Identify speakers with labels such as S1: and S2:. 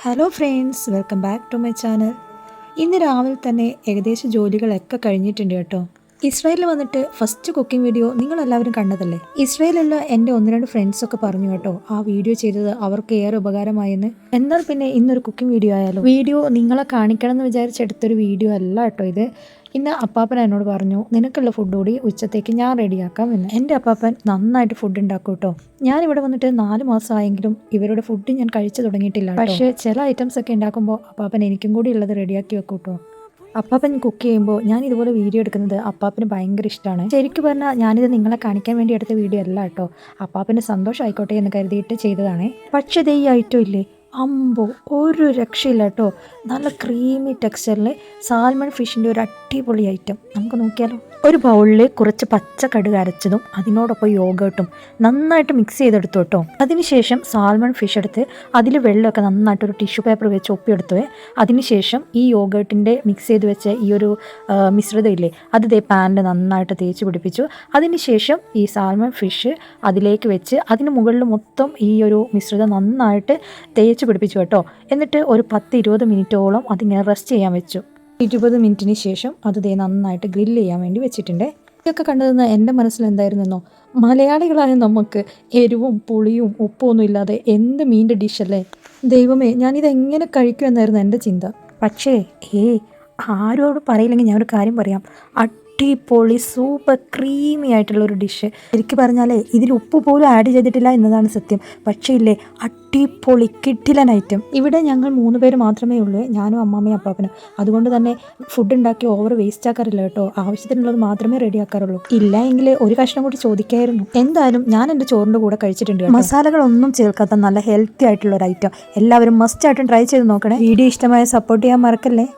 S1: Hello friends, welcome back to my channel. ഇന്ന് രാവിലെ തന്നെ ഏകദേശം ജോലികളൊക്കെ കഴിഞ്ഞിട്ടുണ്ട് കേട്ടോ. ഇസ്രായേലിൽ വന്നിട്ട് ഫസ്റ്റ് കുക്കിംഗ് വീഡിയോ നിങ്ങളെല്ലാവരും കണ്ടതല്ലേ? ഇസ്രായേലുള്ള എൻ്റെ ഒന്ന് രണ്ട് ഫ്രണ്ട്സൊക്കെ പറഞ്ഞു കേട്ടോ, ആ വീഡിയോ ചെയ്തത് അവർക്ക് ഏറെ ഉപകാരമായെന്ന്. എന്നാൽ പിന്നെ ഇന്നൊരു കുക്കിംഗ് വീഡിയോ ആയാലും വീഡിയോ നിങ്ങളെ കാണിക്കണം എന്ന് വിചാരിച്ചെടുത്തൊരു വീഡിയോ അല്ല കേട്ടോ ഇത്. ഇന്ന് അപ്പാപ്പൻ എന്നോട് പറഞ്ഞു, നിനക്കുള്ള ഫുഡ് കൂടി ഉച്ചത്തേക്ക് ഞാൻ റെഡിയാക്കാം എന്ന്. എൻ്റെ അപ്പാപ്പൻ നന്നായിട്ട് ഫുഡ് ഉണ്ടാക്കും കേട്ടോ. ഞാനിവിടെ വന്നിട്ട് 4 മാസമായെങ്കിലും ഇവരുടെ ഫുഡ് ഞാൻ കഴിച്ചു തുടങ്ങിയിട്ടില്ല. പക്ഷേ ചില ഐറ്റംസ് ഒക്കെ ഉണ്ടാക്കുമ്പോൾ അപ്പാപ്പൻ എനിക്കും കൂടി ഉള്ളത് റെഡിയാക്കി വെക്കും കേട്ടോ. അപ്പാപ്പൻ കുക്ക് ചെയ്യുമ്പോൾ ഞാൻ ഇതുപോലെ വീഡിയോ എടുക്കുന്നത് അപ്പാപ്പന് ഭയങ്കര ഇഷ്ടമാണ്. ശരിക്കും പറഞ്ഞാൽ ഞാനിത് നിങ്ങളെ കാണിക്കാൻ വേണ്ടി എടുത്ത വീഡിയോ അല്ല കേട്ടോ, അപ്പാപ്പന് സന്തോഷമായിക്കോട്ടെ എന്ന് കരുതിയിട്ട് ചെയ്തതാണ്. പക്ഷേ ഇത് ഈ ഐറ്റം ഇല്ലേ, അമ്പോ ഒരു രക്ഷയില്ല കേട്ടോ. നല്ല ക്രീമി ടെക്സ്ചറിൽ സാൽമൺ ഫിഷിൻ്റെ ഒരു അടിപൊളി ഐറ്റം. നമുക്ക് നോക്കിയാലോ. ഒരു ബൗളിൽ കുറച്ച് പച്ച കടുക് അരച്ചതും അതിനോടൊപ്പം യോഗട്ടും നന്നായിട്ട് മിക്സ് ചെയ്തെടുത്തു കേട്ടോ. അതിനുശേഷം സാൽമൺ ഫിഷ് എടുത്ത് അതിൽ വെള്ളമൊക്കെ നന്നായിട്ട് ഒരു ടിഷ്യൂ പേപ്പർ വെച്ച് ഒപ്പിയെടുത്തു. അതിനുശേഷം ഈ യോഗട്ടിൻ്റെ മിക്സ് ചെയ്ത് വെച്ച ഈ ഒരു മിശ്രിതം ഇല്ലേ, അത് പാനിൽ നന്നായിട്ട് തേച്ച് പിടിപ്പിച്ചു. അതിനുശേഷം ഈ സാൽമൺ ഫിഷ് അതിലേക്ക് വെച്ച് അതിന് മുകളിൽ മൊത്തം ഈ ഒരു മിശ്രിതം നന്നായിട്ട് തേച്ച് പിടിപ്പിച്ചു കേട്ടോ. എന്നിട്ട് ഒരു 10-20 മിനിറ്റോളം അതിങ്ങനെ റെസ്റ്റ് ചെയ്യാൻ വെച്ചു. 20 മിനിറ്റിന് ശേഷം അത് നന്നായിട്ട് ഗ്രില്ല് ചെയ്യാൻ വേണ്ടി വെച്ചിട്ടുണ്ട്. ഇതൊക്കെ കണ്ടതെന്ന് എൻ്റെ മനസ്സിൽ എന്തായിരുന്നെന്നോ, മലയാളികളായ നമുക്ക് എരിവും പുളിയും ഉപ്പൊന്നും ഇല്ലാതെ എന്ത് മീൻ്റെ ഡിഷല്ലേ ദൈവമേ, ഞാനിതെങ്ങനെ കഴിക്കുമെന്നായിരുന്നു എൻ്റെ ചിന്ത. പക്ഷേ ആരോട് പറയില്ലെങ്കിൽ ഞാനൊരു കാര്യം പറയാം, അടിപൊളി സൂപ്പർ ക്രീമി ആയിട്ടുള്ളൊരു ഡിഷ്. ശരിക്കും പറഞ്ഞാലേ ഇതിൽ ഉപ്പ് പോലും ആഡ് ചെയ്തിട്ടില്ല എന്നതാണ് സത്യം. പക്ഷേ ഇല്ലേ, അടിപൊളി കിടിലൻ ഐറ്റം. ഇവിടെ ഞങ്ങൾ 3 പേര് മാത്രമേ ഉള്ളൂ, ഞാനും അമ്മാമ്മയും അപ്പാപ്പനും. അതുകൊണ്ട് തന്നെ ഫുഡ് ഉണ്ടാക്കി ഓവർ വേസ്റ്റ് ആക്കാറില്ല കേട്ടോ. ആവശ്യത്തിനുള്ളത് മാത്രമേ റെഡി ആക്കാറുള്ളൂ. ഇല്ല എങ്കിൽ ഒരു കഷ്ണം കൂടി ചോദിക്കായിരുന്നു. എന്തായാലും ഞാൻ എൻ്റെ ചോറിൻ്റെ കൂടെ കഴിച്ചിട്ടുണ്ട്. മസാലകളൊന്നും ചേർക്കാത്ത നല്ല ഹെൽത്തി ആയിട്ടുള്ള ഒരു ഐറ്റം. എല്ലാവരും മസ്റ്റ് ആയിട്ടും ട്രൈ ചെയ്ത് നോക്കണേ. വീഡിയോ ഇഷ്ടമായ സപ്പോർട്ട് ചെയ്യാൻ മറക്കല്ലേ.